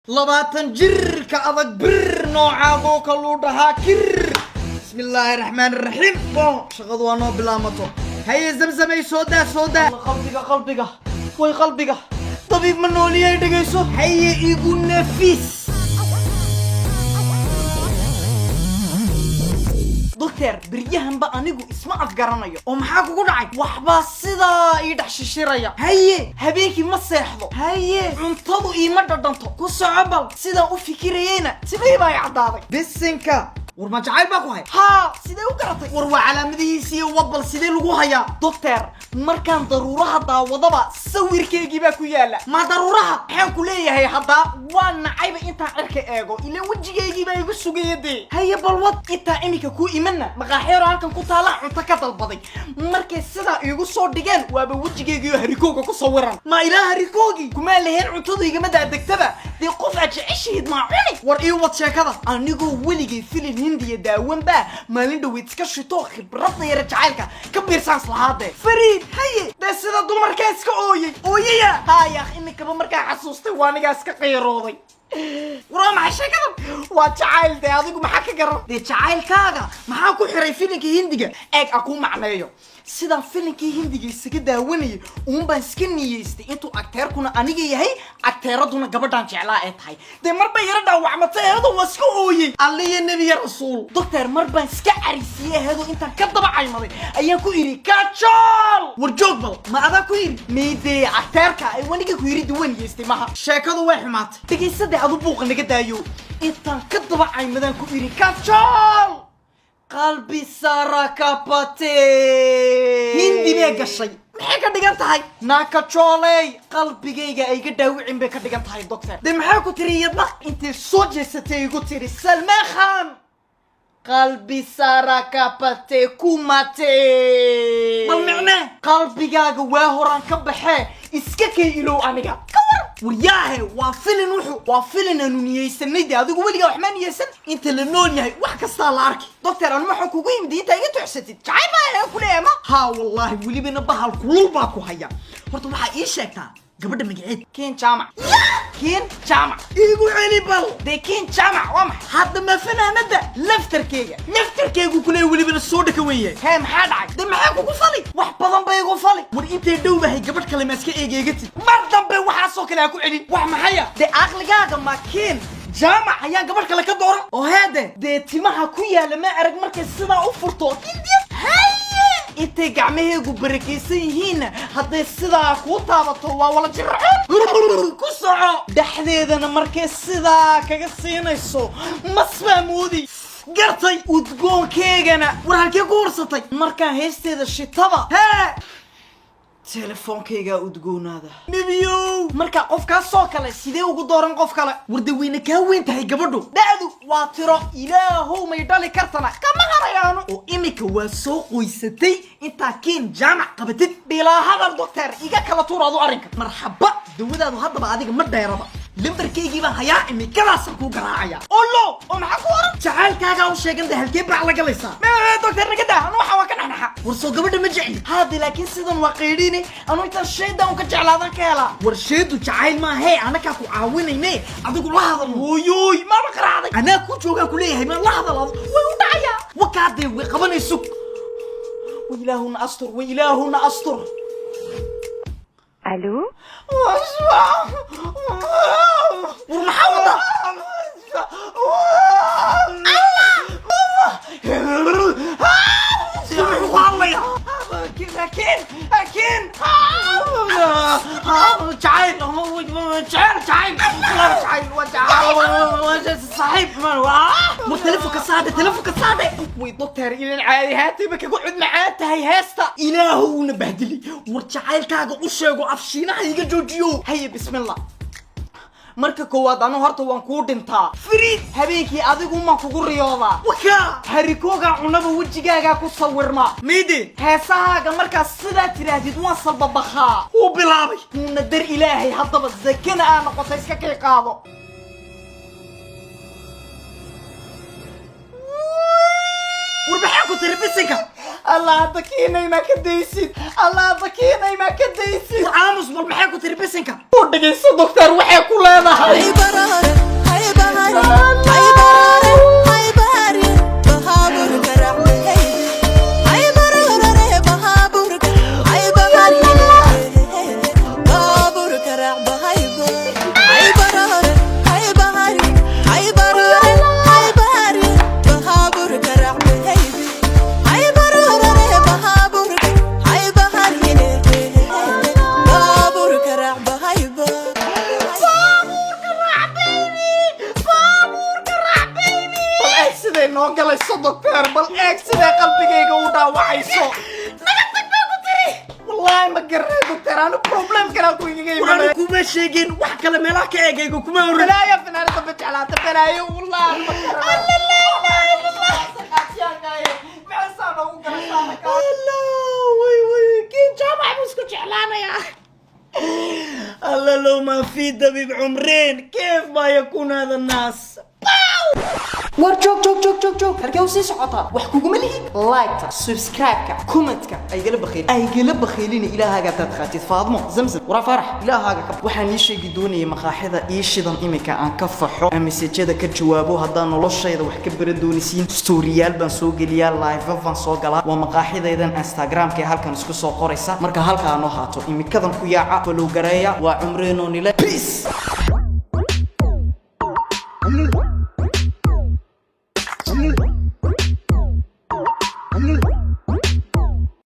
لباتن جر كأذك بر نوعا بوك اللودها كر بسم الله الرحمن الرحيم شغضوا أنو بلا مطو هيا زمزمي سودا قلبك وي قلبك طبيب منولي يدقيسو هيا إيقو نفيس دكتور بريهم بقى نيجو اسمع أفقرانيو ومحاكو قدعي وحبا السيدا يدح ششيريا هيا هبيكي ما سيحضو هيا عنطادو إيمادا دانتو كسو عبال سيدا وفكيريينا سيبا يعدادك بسنكا ورما جعيل باكو هاي ها سيدي وقرطي وروا على مديسي ووضل سيدي لغو هيا دكتور مركان ضرورها داوضبا سوير كيجي باكو يالا ما ضرورها حانكو ليه هي حدا وانا عيبا انتا عركي ايغو إلا وجيجي بايغو سوغيدي هيا بالوض انتا اميكا كو إيمانا مغاحيرو هالكن كو طالع انتا كدالبادي مركي سيدا ايغو سو ديغان وابا وجيجي هريكوغا كو صوران ما إلا هريكوغي كما لهين عنتودو يغمدا دكتبا دي قفع جعشيد ما عوني ور ايوات شاكدا انيغو وليغي فيلين هندية داوان با مالين دويت كشتو خبرتنا يا رجعالك كبير سانس لهاده فريد هي ده سيدا دمر كاسك اويي ها يا اخي انك بمركا حسوستي وانا اسكا قيرودي ورا ما شكل وجعال ده اديكو ما حكى قرر دي جعالكاغا ما كو خري فيلمكي هنديga eeg aku macneeyo sida filimkii hindiga isaga daawanay baan iska niyeystay intuu akteerkuna aniga yahay akteeraduna gabadhan jeclaa ay tahay de marba yara dhaawacmatay heedo waska ooyay alliya nabi rasuul doctor marba iska arisiyay heedo inta ka daba caymaday ayaan ku iri kachol warjoogbal ma ada ku iri meede akteerka ay waniga ku iri duwan yeestay maha sheekadu way xumaatay tigiisada adu buuq naga daayo inta ka daba caymadan ku iri kachol قلبي سارة كابتي هندي ميجا شيء محيكا ديجان تهي ناكا تشولي قلبي جيجا ايجا داوعين بيكا ديجان تهي دكتور دي محاكو تريدنا انتي سوجي ستيجو تيري سلمان خان قلبي سارة كابتي كوماتي بالمعنى قلبي جاجا واهوران كبحي اسكاكي إلو أميجا وياهي وافلن وحو وافلن انو نيسن نيدي اديغو وليغا وحمان نيسن انت لنول ياهي wax kasta la arki doctor anu ma xukugu yimid inta iga tuxsatid jacayba ay ku leeyma ha wallahi waliba bahal kulul ba ku haya horta waxa ii sheegtaa gabadha magaceed keen jaamac igu celi bal de keen jaamac wama hadda ma fanaanada laftarkeegu ku leey waliba soo dhaka weeyay he maxaa dhacay de maxaa kugu fali wax badan bay igu fali war intee dhowbahay gabadh kale ma iska eegeegatid mar dambe waxa soo kale ku celin wax maxaya de aqligaaga ma keen jaamac ayaa gabadh kale ka dooran oo heede de timaha ku yaala ma arag markay sida u furto kindiya intay gacmahaygu barakeysan yihiin hadday sidaa kuu taabato waa wala jiraceen ku soco dhexdeedana markay sidaa kaga siinayso masbaa moodi gartay udgoonkeegana war halkee ku warsatay markaan heesteeda shitaba hee telefonkayga udgoonaada nibiyo marka qofkaas soo kale sidee ugu dooran qof kale warda weyna ka weyn tahay gabadhu daadu waa tiro ilaahow may dhali kartana kama harayaano oo imika waa soo qoysatay inta keen jaamac qabatid bilaa hadal doctor iga kala tuuraado arinka marxaba dawadaadu hadaba adiga ma dheeraba limbarkeygii baan hayaa imikadaas ku garaacaya ollo oo maxaa ku waran jacalkaaga u sheeganta halkee baa la galaysaa doctor naga daa anu waxa waa ka naxnaxa war soo gabadha ma jecli haadi laakiin sidan waa qeydhiine anu inta shaydan ka jeclaadan ka hela war shaydu jacayl ma hay anaka ku caawinayne adigu la hadal hooyoy ma qaraaday ana ku jooga ku leeyahay ma la hadal way u dhacaya wakaade way qabanayso وإلهنا أستر الو ورمحاوضة أكين تعال صاحب تلفك الصادق وي دكتور إلى العادي هاتي بك قعد معاته هي هاستا إلهو نبهدلي ورجعال كاغا وشيغو عفشينا هيجا جوجيو هيا بسم الله marka koowaad anu horta waan ku dhintaa firiid habeenkii adigu ma kugu riyooda waka harikooga cunaba wajigaaga ku sawirma meede heesahaaga marka sida tiraadid waan salbabaxa oo bilaabay kuna dar ilaahay hadaba zakana aan noqotay iska qaado warbaxku tiribisinka الله بكينا ما كديسين الله بكينا ما كديسين عامس والمحاكو تربسنك ودقيسو دكتور وحي كلنا inoo galayso doctor bal eeg sida qalbigayga u dhaawacayso naga tag baa ku tiri wallahi ma garay doctor anu problem kala ku iga imanay kuma sheegin wax kale meelaha ka eegayga kuma oran la ya fanaanada bajalaata banaayo wallahi ma garay الله لو ما في دبيب عمرين كيف ما يكون هذا الناس war joog halkee u sii socotaa wax kuguma lihi like subscribe-ka comment-ka aygala bakhiilina ilaahaaga taad qaatid faadmo zamzam wara farax ilaahaaga ka waxaan ii sheegi doonayay maqaaxida ii shidan imika aan ka faxo message-da ka jawaabo haddaan noloshayda wax ka baran doonisiin storyyaal baan soo geliyaa live baan soo galaa waa maqaaxidaydan instagram-ka ee halkan isku soo qoraysa marka halkaa noo haato imikadan ku yaaca follow gareeya waa cumreenoo nile peace